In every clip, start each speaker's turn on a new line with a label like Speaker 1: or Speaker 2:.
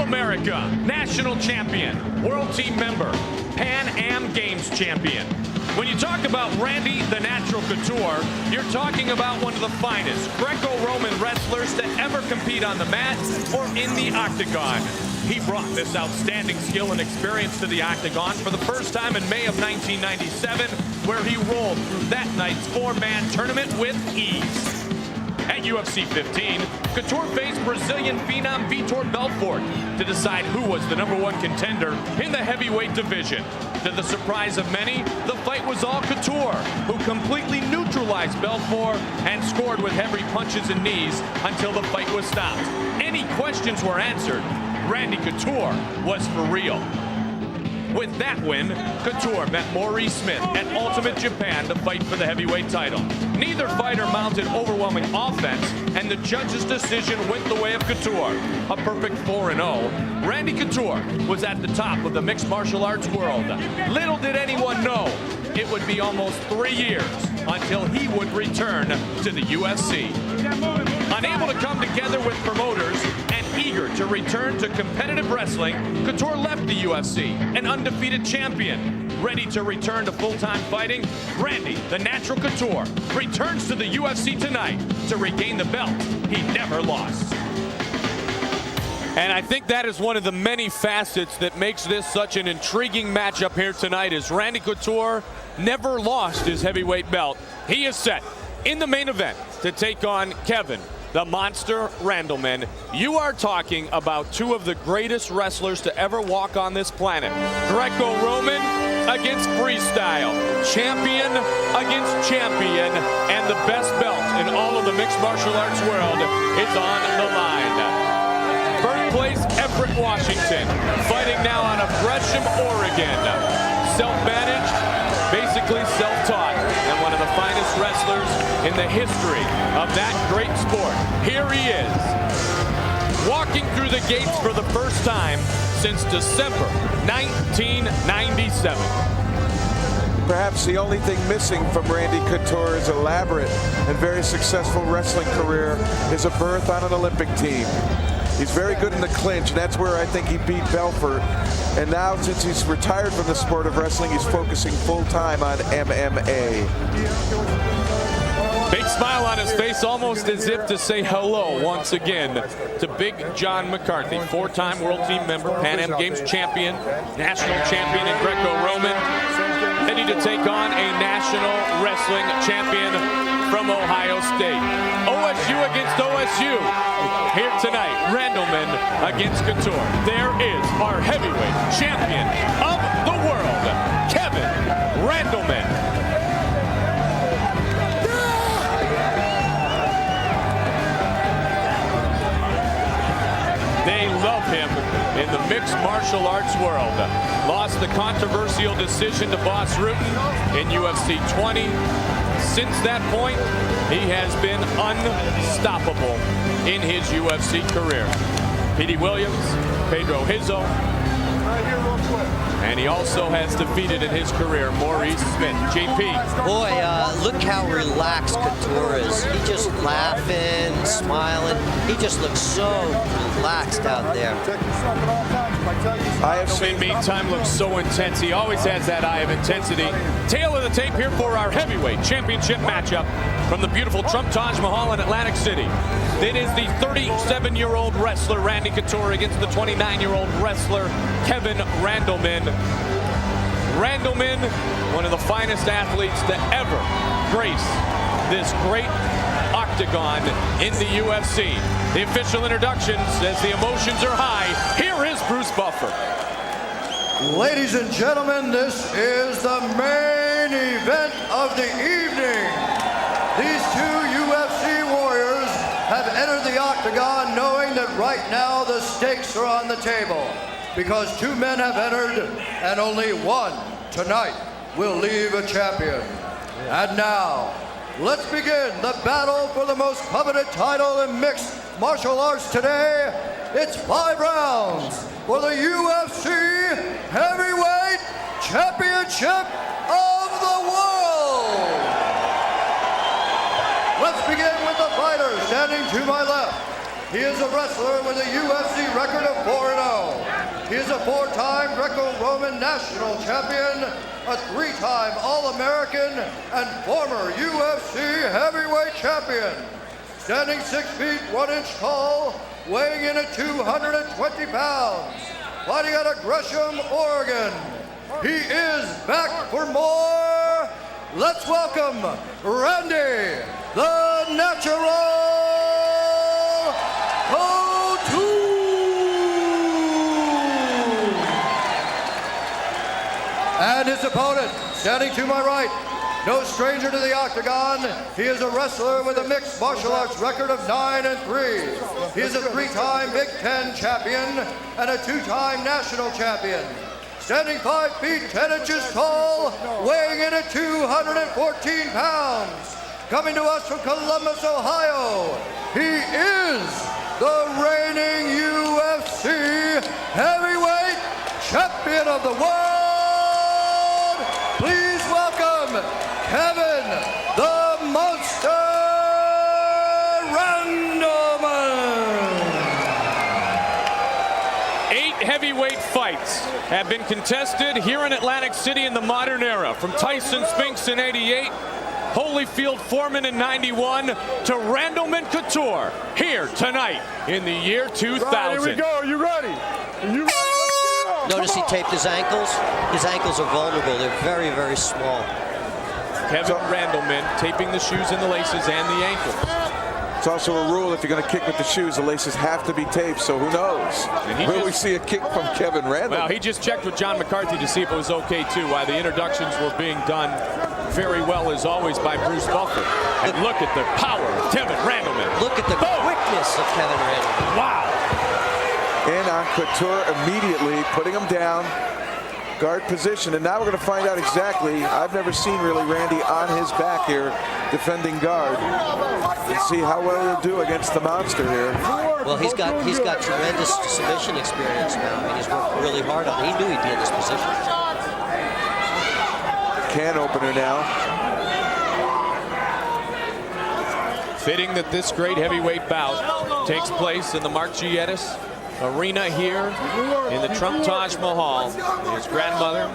Speaker 1: America, national champion, world team member, Pan Am Games champion. When you talk about Randy the Natural Couture, you're talking about one of the finest Greco-Roman wrestlers to ever compete on the mat or in the octagon. He brought this outstanding skill and experience to the octagon for the first time in May of 1997, where he rolled through that night's four-man tournament with ease. At UFC 15, Couture faced Brazilian phenom Vitor Belfort to decide who was the #1 contender in the heavyweight division. To the surprise of many, the fight was all Couture, who completely neutralized Belfort and scored with heavy punches and knees until the fight was stopped. Any questions were answered. Randy Couture was for real. With that win, Couture met Maurice Smith at Ultimate Japan to fight for the heavyweight title. Neither fighter mounted overwhelming offense, and the judge's decision went the way of Couture. A perfect 4-0, Randy Couture was at the top of the mixed martial arts world. Little did anyone know it would be almost 3 years until he would return to the UFC. Unable to come together with promoters and eager to return to competitive wrestling, Couture left the UFC, an undefeated champion. Ready to return to full-time fighting, Randy the Natural Couture returns to the UFC tonight to regain the belt he never lost. And I think that is one of the many facets that makes this such an intriguing matchup here tonight, is Randy Couture never lost his heavyweight belt. He is set in the main event to take on Kevin the Monster Randleman. You are talking about two of the greatest wrestlers to ever walk on this planet. Greco-Roman against freestyle. Champion against champion. And the best belt in all of the mixed martial arts world is on the line. Birthplace Everett, Washington. Fighting now out of Gresham, Oregon. Self-managed, basically self-taught, and one of the finest wrestlers in the history of that great sport. Here he is, walking through the gates for the first time since December 1997.
Speaker 2: Perhaps the only thing missing from Randy Couture's elaborate and very successful wrestling career is a berth on an Olympic team. He's very good in the clinch, and that's where I think he beat Belfort. And now, since he's retired from the sport of wrestling, he's focusing full-time on MMA.
Speaker 1: Big smile on his face, almost as if to say hello once again to Big John McCarthy, four-time world team member, Pan Am Games champion, national champion in Greco-Roman, ready to take on a national wrestling champion from Ohio State. OSU against OSU. Here tonight, Randleman against Couture. There is our heavyweight champion of the world, Kevin Randleman. They love him in the mixed martial arts world. Lost the controversial decision to Boss Rutan in UFC 20. Since that point, he has been unstoppable in his UFC career. Petey Williams, Pedro Hizzo, and he also has defeated in his career Maurice Smith. JP.
Speaker 3: Boy, look how relaxed Couture is. He just laughing, smiling. He just looks so relaxed out there.
Speaker 1: I have seen meantime looks so intense. He always has that eye of intensity. Tail of the tape here for our heavyweight championship matchup from the beautiful Trump Taj Mahal in Atlantic City. It is the 37-year-old wrestler Randy Couture against the 29-year-old wrestler Kevin Randleman. Randleman, one of the finest athletes to ever grace this great octagon in the UFC. The official introductions as the emotions are high. Here is Bruce Buffer.
Speaker 4: Ladies and gentlemen, this is the main event of the evening. These two UFC warriors have entered the octagon knowing that right now the stakes are on the table, because two men have entered and only one tonight will leave a champion. And now, let's begin the battle for the most coveted title in mixed martial arts today. It's 5 rounds for the UFC Heavyweight Championship of the World. Let's begin with the fighter standing to my left. He is a wrestler with a UFC record of 4-0. He is a 4-time Greco-Roman national champion, a 3-time All-American, and former UFC heavyweight champion. Standing 6 feet 1 inch tall, weighing in at 220 pounds, fighting out of Gresham, Oregon. He is back for more. Let's welcome Randy, the Natural Couture. And his opponent, standing to my right, no stranger to the octagon, he is a wrestler with a mixed martial arts record of 9-3. He is a 3-time Big Ten champion and a 2-time national champion. Standing 5 feet 10 inches tall, weighing in at 214 pounds. Coming to us from Columbus, Ohio, he is the reigning UFC heavyweight champion of the world. Please welcome Kevin the Monster Randleman.
Speaker 1: 8 heavyweight fights have been contested here in Atlantic City in the modern era, from Tyson Spinks in '88, Holyfield Foreman in '91, to Randleman Couture here tonight in the year 2000.
Speaker 5: Right, here we go. You ready? You ready?
Speaker 3: Notice he taped his ankles. His ankles are vulnerable. They're very, very small.
Speaker 1: Kevin Randleman taping the shoes and the laces and the ankles.
Speaker 2: It's also a rule, if you're going to kick with the shoes, the laces have to be taped, so who knows? Will we see a kick from Kevin Randleman?
Speaker 1: Well, he just checked with John McCarthy to see if it was okay, too, while the introductions were being done very well, as always, by Bruce Buffer. And look at the power of Kevin Randleman.
Speaker 3: Look at the quickness of Kevin Randleman.
Speaker 1: Wow.
Speaker 2: And on Couture immediately putting him down, guard position, and now we're going to find out exactly. I've never seen really Randy on his back here defending guard. Let's see how well he'll do against the monster here.
Speaker 3: Well, he's got tremendous submission experience now. I mean, he's worked really hard on it. He knew he'd be in this position.
Speaker 2: Can opener now.
Speaker 1: Fitting that this great heavyweight bout takes place in the Mark G. Edis Arena here in the Trump Taj Mahal. His grandmother,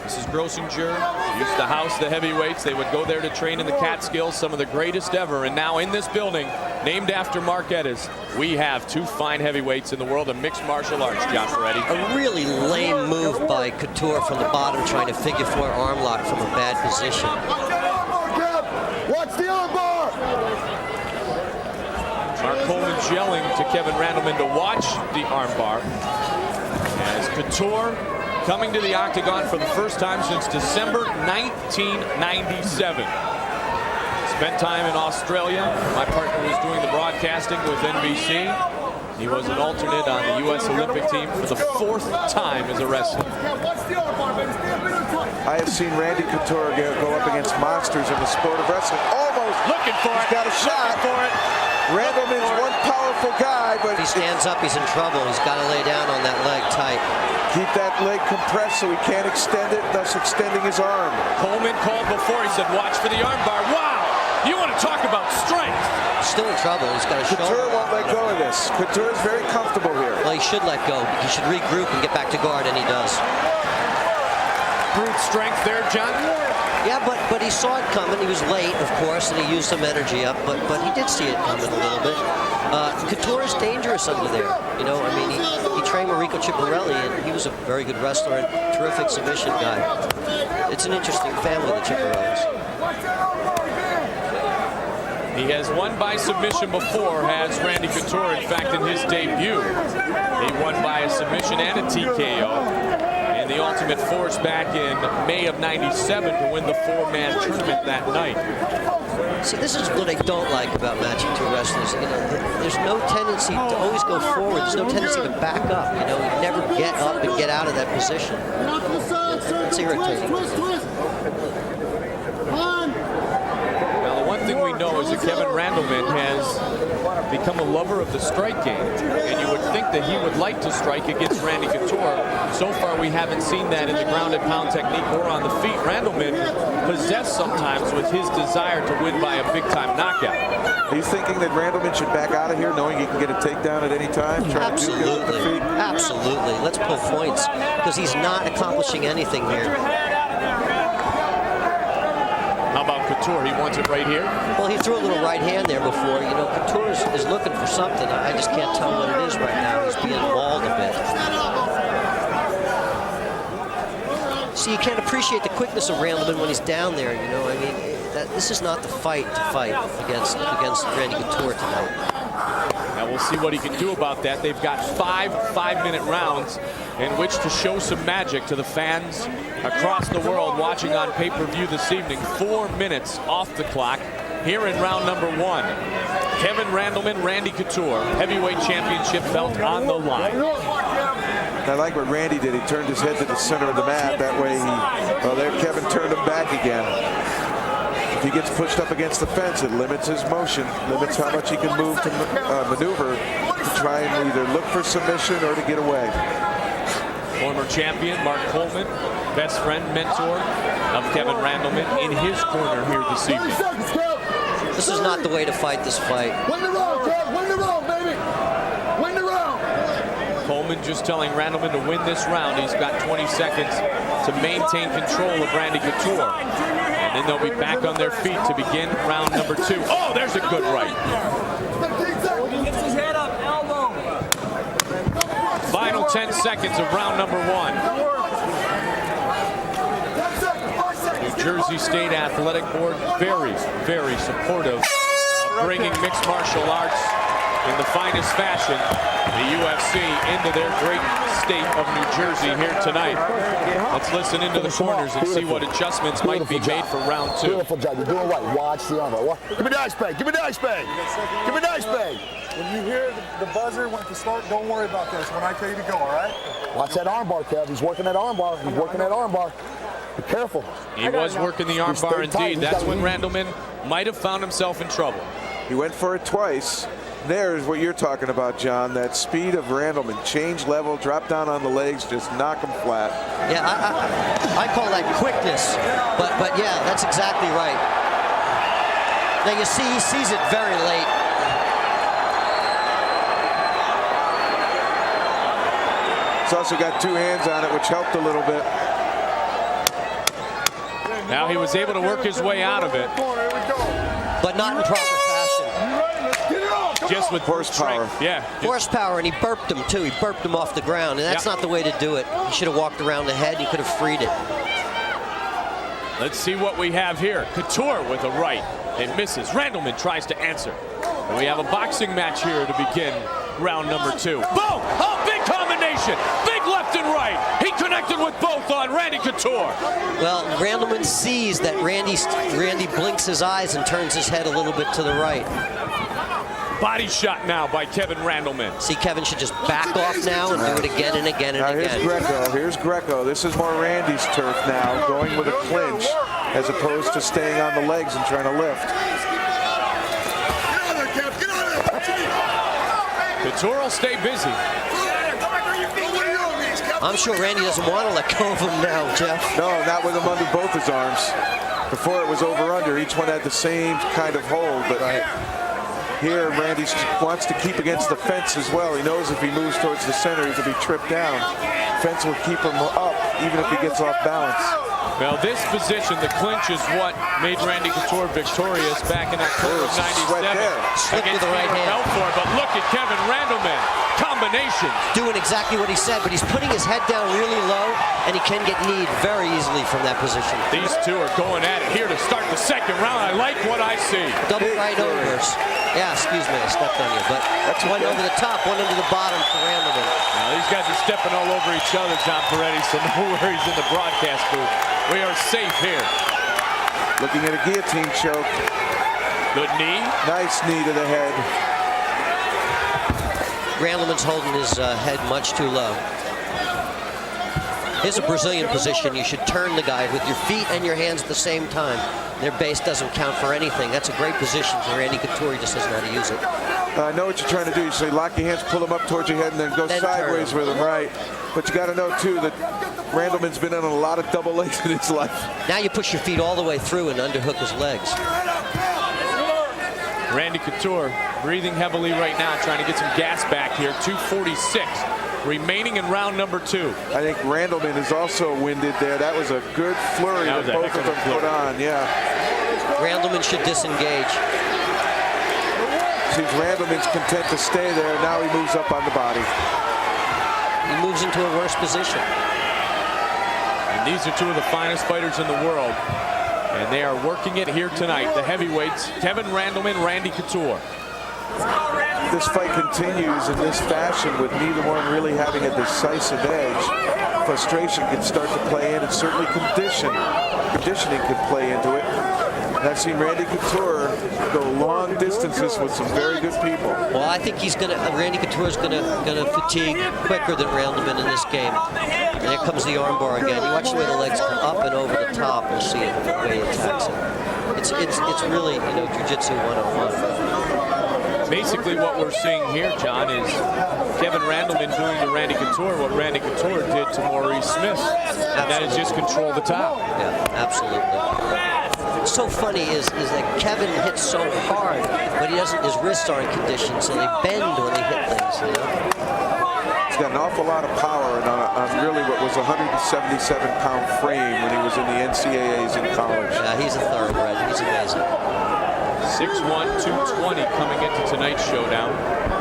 Speaker 1: Mrs. Grossinger, used to house the heavyweights. They would go there to train in the Catskills, some of the greatest ever. And now in this building, named after Mark Edis, we have 2 fine heavyweights in the world of mixed martial arts, John Ferretti.
Speaker 3: A really lame move by Couture from the bottom, trying to figure 4 arm lock from a bad position.
Speaker 5: Watch the arm bar!
Speaker 1: Mark Coleman yelling to Kevin Randleman to watch the armbar. As Couture coming to the octagon for the first time since December 1997. Spent time in Australia. My partner was doing the broadcasting with NBC. He was an alternate on the U.S. Olympic team for the 4th time as a wrestler.
Speaker 2: I have seen Randy Couture go up against monsters in the sport of wrestling. Almost
Speaker 1: Looking for it.
Speaker 2: He's got a shot
Speaker 1: for it.
Speaker 2: Randleman's one powerful guy, but
Speaker 3: If he stands up, he's in trouble. He's got to lay down on that leg tight.
Speaker 2: keep that leg compressed so he can't extend it, thus extending his arm.
Speaker 1: Coleman called before. He said, watch for the armbar. Wow! You want to talk about strength.
Speaker 3: Still in trouble. He's got a shoulder.
Speaker 2: Couture won't let go of this. Couture is very comfortable here.
Speaker 3: Well, he should let go. He should regroup and get back to guard, and he does.
Speaker 1: Brute strength there, John.
Speaker 3: Yeah, but he saw it coming. He was late, of course, and he used some energy up, but he did see it coming a little bit. Couture is dangerous under there. You know, I mean, he trained Marico Ciparelli, and he was a very good wrestler and terrific submission guy. It's an interesting family, the Ciparellis.
Speaker 1: He has won by submission before, has Randy Couture. In fact, in his debut, he won by a submission and a TKO. And the Ultimate Force back in May of '97 to win the 4-man tournament that night.
Speaker 3: See, this is what I don't like about matching 2 wrestlers. You know, there's no tendency to always go forward. There's no tendency to back up. You know, you never get up and get out of that position. It's irritating.
Speaker 1: Now, the one thing we know is that Kevin Randleman has become a lover of the strike game, and you would think that he would like to strike against Randy Couture. So far, we haven't seen that in the grounded pound technique or on the feet. Randleman possessed sometimes with his desire to win by a big-time knockout.
Speaker 2: He's thinking that Randleman should back out of here, knowing he can get a takedown at any time.
Speaker 3: Absolutely, absolutely. Let's pull points because he's not accomplishing anything here.
Speaker 1: How about Couture? He wants it right here.
Speaker 3: Well, he threw a little right hand there before. You know, Couture is looking for something. I just can't tell what it is right now. He's being mauled a bit. See, you can't appreciate the quickness of Randleman when he's down there. You know, I mean, this is not the fight to fight against Randy Couture tonight.
Speaker 1: Now we'll see what he can do about that. They've got 5 5-minute rounds in which to show some magic to the fans across the world watching on pay-per-view this evening. 4 minutes off the clock here in round number 1. Kevin Randleman, Randy Couture, heavyweight championship belt on the line.
Speaker 2: I like what Randy did. He turned his head to the center of the mat. That way well, there Kevin turned him back again. If he gets pushed up against the fence, it limits his motion, limits how much he can move to maneuver to try and either look for submission or to get away.
Speaker 1: Former champion Mark Coleman, best friend, mentor of Kevin Randleman, in his corner here this evening.
Speaker 3: This is not the way to fight this fight.
Speaker 5: Win the round, Kev. Win the round, baby. Win the round.
Speaker 1: Coleman just telling Randleman to win this round. He's got 20 seconds to maintain control of Randy Couture. And then they'll be back on their feet to begin round number 2. Oh, there's a good right.
Speaker 5: Gets his head up, elbow.
Speaker 1: Final 10 seconds of round number 1.
Speaker 5: 10 seconds, 5 seconds.
Speaker 1: New Jersey State Athletic Board very, very supportive of bringing mixed martial arts in the finest fashion, the UFC, into their great state of New Jersey here tonight. Let's listen into the corners and see what adjustments might be made for round 2.
Speaker 5: Beautiful job. You're doing right. Watch the armbar. Give me the ice bag. Give me the ice bag. Give me the ice bag. When you hear the buzzer when to start, don't worry about this. When I tell you to go, all right? Watch that armbar, Kev. He's working that armbar. He's working that armbar. Be careful.
Speaker 1: He was working the armbar indeed. That's when Randleman might have found himself in trouble.
Speaker 2: He went for it twice. There's what you're talking about, John. That speed of Randleman. Change level, drop down on the legs, just knock him flat.
Speaker 3: Yeah, I call that quickness. But yeah, that's exactly right. Now you see, he sees it very late.
Speaker 2: He's also got 2 hands on it, which helped a little bit.
Speaker 1: Now he was able to work his way out of it.
Speaker 3: But not in proper fashion.
Speaker 1: Just with
Speaker 2: horsepower.
Speaker 1: Strength. Yeah.
Speaker 3: Horsepower, and he burped him too. He burped him off the ground, and that's not the way to do it. He should have walked around the head. He could have freed it.
Speaker 1: Let's see what we have here. Couture with a right. It misses. Randleman tries to answer. And we have a boxing match here to begin round number 2. Boom! Oh, big combination! Big left and right. He connected with both on Randy Couture.
Speaker 3: Well, Randleman sees that Randy blinks his eyes and turns his head a little bit to the right.
Speaker 1: Body shot now by Kevin Randleman.
Speaker 3: See, Kevin should just back off now and do it again and again and again.
Speaker 2: Here's Greco. Here's Greco. This is more Randy's turf now, going with a clinch as opposed to staying on the legs and trying to lift.
Speaker 1: Couture will stay busy.
Speaker 3: I'm sure Randy doesn't want to let go of him now, Jeff.
Speaker 2: No, not with him under both his arms. Before it was over-under. Each one had the same kind of hold, but here Randy wants to keep against the fence as well. He knows if he moves towards the center, he could be tripped down. Fence will keep him up, even if he gets off balance.
Speaker 1: Well, this position, the clinch, is what made Randy Couture victorious back in October of '97 against
Speaker 3: the right hand.
Speaker 1: Belfort. But look at Kevin Randleman. Combinations.
Speaker 3: Doing exactly what he said, but he's putting his head down really low, and he can get kneed very easily from that position.
Speaker 1: These two are going at it here to start the second round. I like what I see.
Speaker 3: Double right overs. Yeah, excuse me, I stepped on you. But that's one over the top, one under the bottom for Randleman.
Speaker 1: Now, these guys are stepping all over each other, John Peretti, so no worries in the broadcast booth. We are safe here.
Speaker 2: Looking at a guillotine choke.
Speaker 1: Good knee.
Speaker 2: Nice knee to the head.
Speaker 3: Randleman's holding his head much too low. Here's a Brazilian position. You should turn the guy with your feet and your hands at the same time. Their base doesn't count for anything. That's a great position for Randy Couture. He just doesn't know how to use it.
Speaker 2: I know what you're trying to do. You say lock your hands, pull them up towards your head, and then go sideways with them, right? But you got to know, too, that Randleman's been on a lot of double legs in his life.
Speaker 3: Now you push your feet all the way through and underhook his legs.
Speaker 1: Randy Couture breathing heavily right now, trying to get some gas back here. 2:46 remaining in round number 2.
Speaker 2: I think Randleman is also winded there. That was a good flurry that both of them put on, yeah.
Speaker 3: Randleman should disengage.
Speaker 2: Seems Randleman's content to stay there. Now he moves up on the body.
Speaker 3: He moves into a worse position.
Speaker 1: And these are two of the finest fighters in the world. And they are working it here tonight. The heavyweights, Kevin Randleman, Randy Couture.
Speaker 2: This fight continues in this fashion with neither one really having a decisive edge. Frustration can start to play in, and certainly conditioning can play into it. And I've seen Randy Couture go long distances with some very good people.
Speaker 3: Well, I think Randy Couture is gonna fatigue quicker than Randleman in this game. And here comes the armbar again. You watch the way the legs come up and over the top. You'll see it the way he attacks it. It's really, you know, jiu-jitsu 101.
Speaker 1: Basically what we're seeing here, John, is Kevin Randleman doing to Randy Couture what Randy Couture did to Maurice Smith. And that is just control the top.
Speaker 3: Yeah, absolutely. What's so funny is that Kevin hits so hard, but his wrists aren't conditioned, so they bend when they hit things, you know?
Speaker 2: He's got an awful lot of power on really what was a 177-pound frame when he was in the NCAAs in college.
Speaker 3: Yeah, he's a thoroughbred. He's amazing.
Speaker 1: 6'1", 220 coming into tonight's showdown.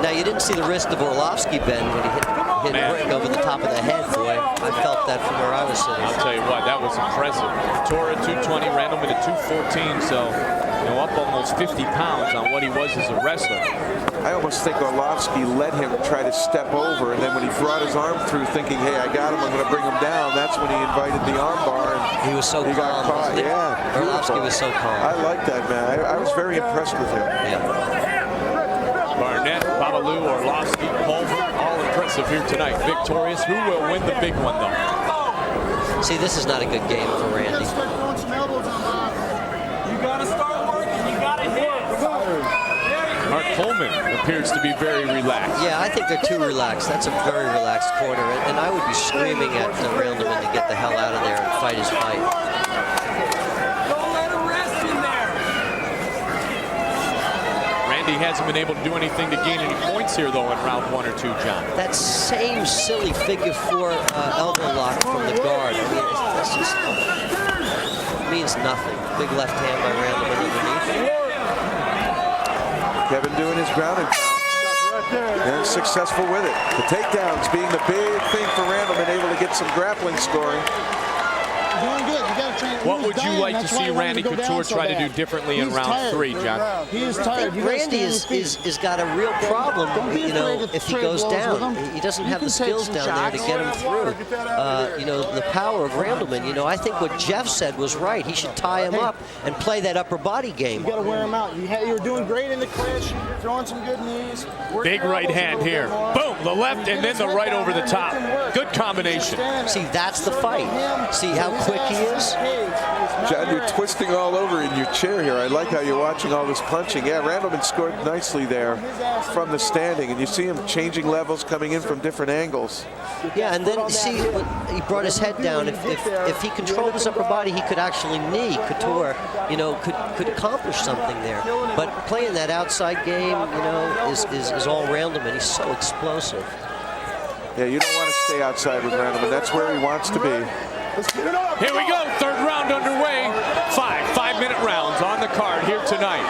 Speaker 3: Now, you didn't see the wrist of Orlovsky bend when he hit Rick over the top of the head, boy. I felt that from where I was sitting.
Speaker 1: I'll tell you what, that was impressive. Couture at 220, Randleman at 214, so up almost 50 pounds on what he was as a wrestler.
Speaker 2: I almost think Orlovsky let him try to step over, and then when he brought his arm through thinking, hey, I got him, I'm going to bring him down, that's when he invited the arm bar. And
Speaker 3: he was so calm.
Speaker 2: Got caught. Yeah,
Speaker 3: Orlovsky was so calm.
Speaker 2: I like that, man. I was very impressed with him.
Speaker 3: Yeah.
Speaker 1: Barnett, Babalu, Orlovsky, Culver, all impressive here tonight. Victorious. Who will win the big one, though?
Speaker 3: See, this is not a good game for Randy.
Speaker 6: You got to start working. You got to hit.
Speaker 1: Mark Coleman appears to be very relaxed.
Speaker 3: Yeah, I think they're too relaxed. That's a very relaxed corner, and I would be screaming at Randleman to get the hell out of there and fight his fight.
Speaker 6: Don't let him rest in there.
Speaker 1: Randy hasn't been able to do anything to gain any points here, though, in round 1 or 2, John.
Speaker 3: That same silly figure 4 elbow lock from the guard. I mean, that's just means nothing. Big left hand by Randleman underneath.
Speaker 2: Kevin doing his ground and successful with it. The takedowns being the big thing for Randleman, able to get some grappling scoring.
Speaker 1: What would you like to see Randy Couture try to do differently in round 3, John?
Speaker 7: He is tired.
Speaker 3: Randy is got a real problem, you know, if he goes down. He doesn't have the skills down there to get him through. You know, the power of Randleman. You know, I think what Jeff said was right. He should tie him up and play that upper body game.
Speaker 7: You got to wear him out. You're doing great in the clinch, throwing some good knees.
Speaker 1: Big right hand here. Boom, the left and then the right over the top. Good combination.
Speaker 3: See, that's the fight. See how quick he is?
Speaker 2: John, you're twisting all over in your chair here. I like how you're watching all this punching. Yeah, Randleman scored nicely there from the standing, and you see him changing levels, coming in from different angles.
Speaker 3: Yeah, and then see, he brought his head down. If he controlled his upper body, he could actually knee Couture. You know, could accomplish something there. But playing that outside game, you know, is all Randleman. He's so explosive.
Speaker 2: Yeah, you don't want to stay outside with Randleman. That's where he wants to be.
Speaker 1: Here we go, third round underway. 5-minute rounds on the card here tonight.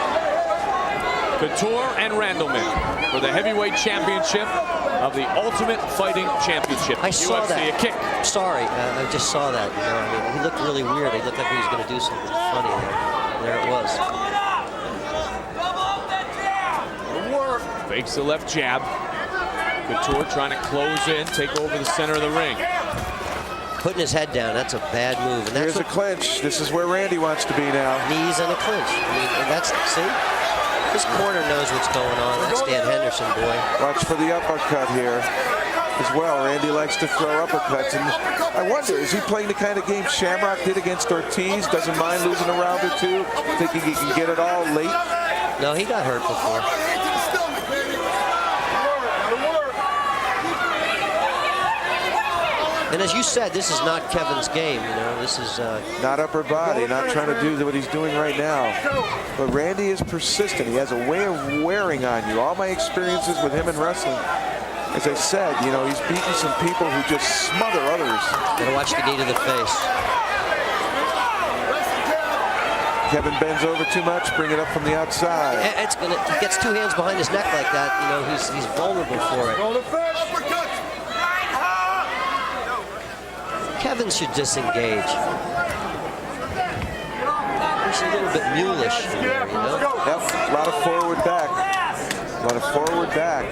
Speaker 1: Couture and Randleman for the heavyweight championship of the Ultimate Fighting Championship.
Speaker 3: I saw
Speaker 1: UFC,
Speaker 3: that.
Speaker 1: A kick.
Speaker 3: Sorry, I just saw that. You know, I mean, he looked really weird. He looked like he was going to do something funny there. There it was.
Speaker 1: Fakes the left jab. Couture trying to close in, take over the center of the ring.
Speaker 3: Putting his head down, that's a bad move. And that's
Speaker 2: Here's a clinch. This is where Randy wants to be now.
Speaker 3: Knees and a clinch. I mean, and that's, see? This corner knows what's going on. That's Dan Henderson, boy.
Speaker 2: Watch for the uppercut here. as well. Randy likes to throw uppercuts, and I wonder, is he playing the kind of game Shamrock did against Ortiz? Doesn't mind losing a round or two, thinking he can get it all late?
Speaker 3: No, he got hurt before. And as you said, this is not Kevin's game, you know. This is
Speaker 2: not upper body, not trying to do what he's doing right now. But Randy is persistent. He has a way of wearing on you. All my experiences with him in wrestling, as I said, you know, he's beaten some people who just smother others.
Speaker 3: Gotta watch the knee to the face.
Speaker 2: Kevin bends over too much, bring it up from the outside.
Speaker 3: He gets two hands behind his neck like that, you know, he's vulnerable for it. Kevin should disengage. He's a little bit mulish in there, you know?
Speaker 2: Yep, a lot of forward back. A lot of forward back.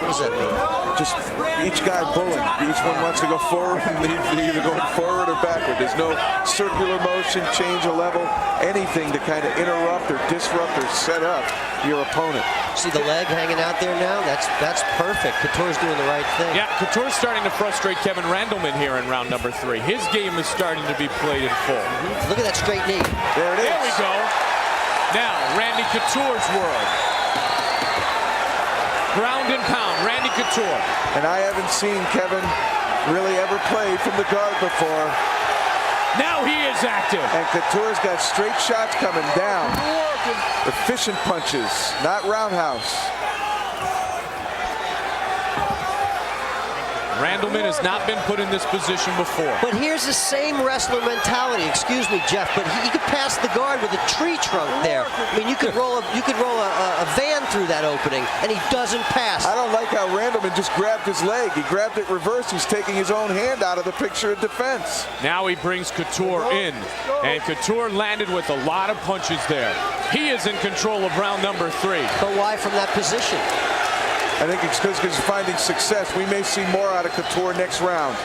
Speaker 3: What does that mean?
Speaker 2: Just each guy pulling. Each one wants to go forward and either going forward or backward. There's no circular motion, change of level, anything to kind of interrupt or disrupt or set up your opponent.
Speaker 3: See the leg hanging out there now? That's perfect. Couture's doing the right thing.
Speaker 1: Yeah, Couture's starting to frustrate Kevin Randleman here in round number 3. His game is starting to be played in full.
Speaker 3: Look at that straight knee.
Speaker 2: There it is.
Speaker 1: There we go. Now, Randy Couture's world. Ground and pound, Randy Couture.
Speaker 2: And I haven't seen Kevin really ever play from the guard before.
Speaker 1: Now he is active.
Speaker 2: And Couture's got straight shots coming down. Efficient punches, not roundhouse.
Speaker 1: Randleman has not been put in this position before.
Speaker 3: But here's the same wrestler mentality. Excuse me, Jeff, but he could pass the guard with a tree trunk there. I mean, you could roll a van through that opening, and he doesn't pass.
Speaker 2: I don't like how Randleman just grabbed his leg. He grabbed it reverse. He's taking his own hand out of the picture of defense.
Speaker 1: Now he brings Couture in, and Couture landed with a lot of punches there. He is in control of round number 3.
Speaker 3: But why from that position?
Speaker 2: I think it's because he's finding success. We may see more out of Couture next round.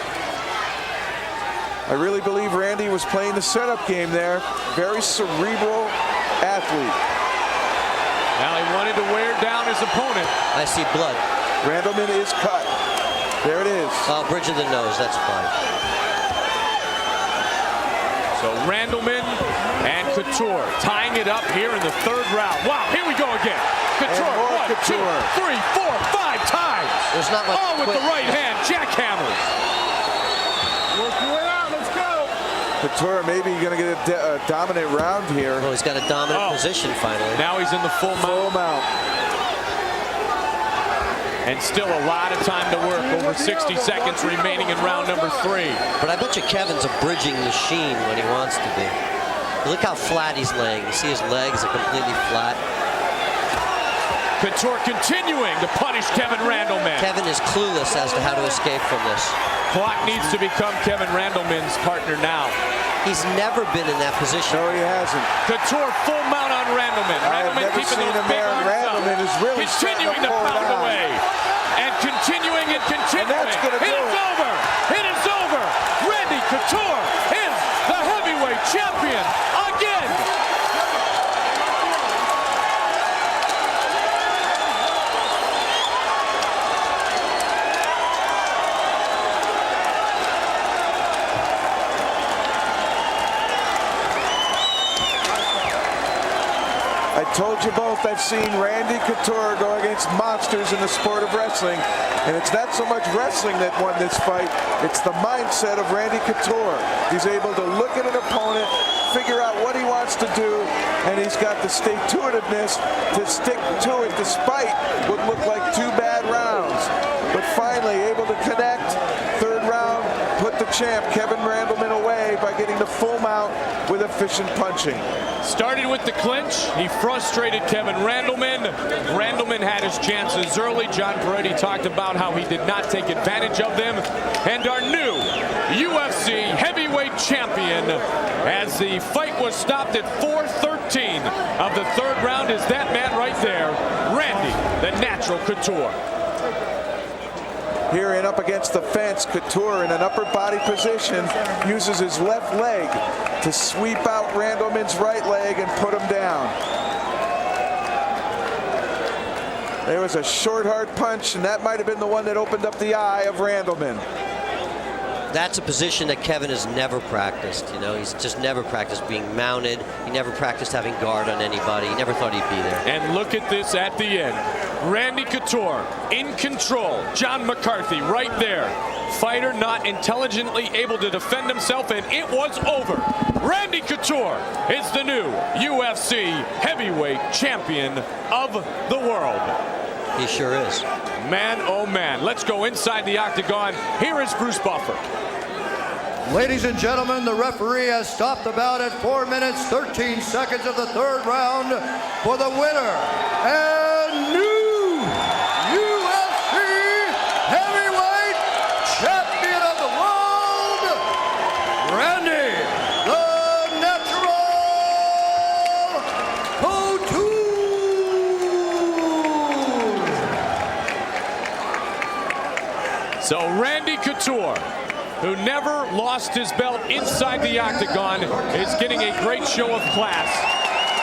Speaker 2: I really believe Randy was playing the setup game there. Very cerebral athlete.
Speaker 1: Now he wanted to wear down his opponent.
Speaker 3: I see blood.
Speaker 2: Randleman is cut. There it is.
Speaker 3: Oh, bridge of the nose, that's fine.
Speaker 1: So Randleman and Couture tying it up here in the 3rd round. Wow, here we go again. Couture, 1, 2, 3, 4, 5 times.
Speaker 3: There's not much.
Speaker 1: Oh, with the right hand, jackhammers.
Speaker 6: Work your way out, let's go.
Speaker 2: Couture maybe going to get a dominant round here.
Speaker 3: Oh, he's got a dominant position finally.
Speaker 1: Now he's in the full mount.
Speaker 2: Full mount.
Speaker 1: And still a lot of time to work. Over 60 seconds remaining in round number 3.
Speaker 3: But I bet you Kevin's a bridging machine when he wants to be. Look how flat he's laying. You see his legs are completely flat.
Speaker 1: Couture continuing to punish Kevin Randleman.
Speaker 3: Kevin is clueless as to how to escape from this.
Speaker 1: Clock needs to become Kevin Randleman's partner now.
Speaker 3: He's never been in that position.
Speaker 2: No, he hasn't.
Speaker 1: Couture full mount on Randleman.
Speaker 2: I have
Speaker 1: Randleman
Speaker 2: never
Speaker 1: keeping
Speaker 2: seen
Speaker 1: those
Speaker 2: him
Speaker 1: big
Speaker 2: there.
Speaker 1: arms
Speaker 2: Randleman
Speaker 1: up.
Speaker 2: is really
Speaker 1: Continuing to
Speaker 2: pull it
Speaker 1: pound
Speaker 2: out.
Speaker 1: away. And continuing and continuing.
Speaker 2: And that's gonna
Speaker 1: It
Speaker 2: do
Speaker 1: is
Speaker 2: it.
Speaker 1: over. It is over. Randy Couture is the heavyweight champion again.
Speaker 2: I told you both I've seen Randy Couture go against monsters in the sport of wrestling, and it's not so much wrestling that won this fight, it's the mindset of Randy Couture. He's able to look at an opponent, figure out what he wants to do, and he's got the stick-to-itiveness to stick to it despite what looked like 2 bad rounds. But finally able to connect. 3rd round, put the champ Kevin Randleman away by getting the full mount with efficient punching.
Speaker 1: Started with the clinch. He frustrated Kevin Randleman. Randleman had his chances early. John Peretti talked about how he did not take advantage of them. And our new UFC heavyweight champion, as the fight was stopped at 4:13 of the 3rd round, is that man right there, Randy, the Natural Couture.
Speaker 2: Here and up against the fence, Couture in an upper body position uses his left leg to sweep out Randleman's right leg and put him down. There was a short, hard punch, and that might have been the one that opened up the eye of Randleman.
Speaker 3: That's a position that Kevin has never practiced. You know, he's just never practiced being mounted. He never practiced having guard on anybody. He never thought he'd be there.
Speaker 1: And look at this at the end. Randy Couture in control. John McCarthy right there. Fighter not intelligently able to defend himself, and it was over. Randy Couture is the new UFC heavyweight champion of the world.
Speaker 3: He sure is.
Speaker 1: Man, oh man. Let's go inside the octagon. Here is Bruce Buffer.
Speaker 4: Ladies and gentlemen, the referee has stopped the bout at 4 minutes, 13 seconds of the third round for the winner and new UFC heavyweight champion of the world, Randy the Natural Couture.
Speaker 1: So Randy Couture, who never lost his belt inside the octagon, is getting a great show of class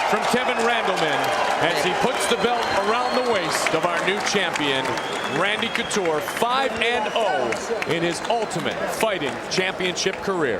Speaker 1: from Kevin Randleman as he puts the belt around the waist of our new champion, Randy Couture, 5-0 in his Ultimate Fighting Championship career.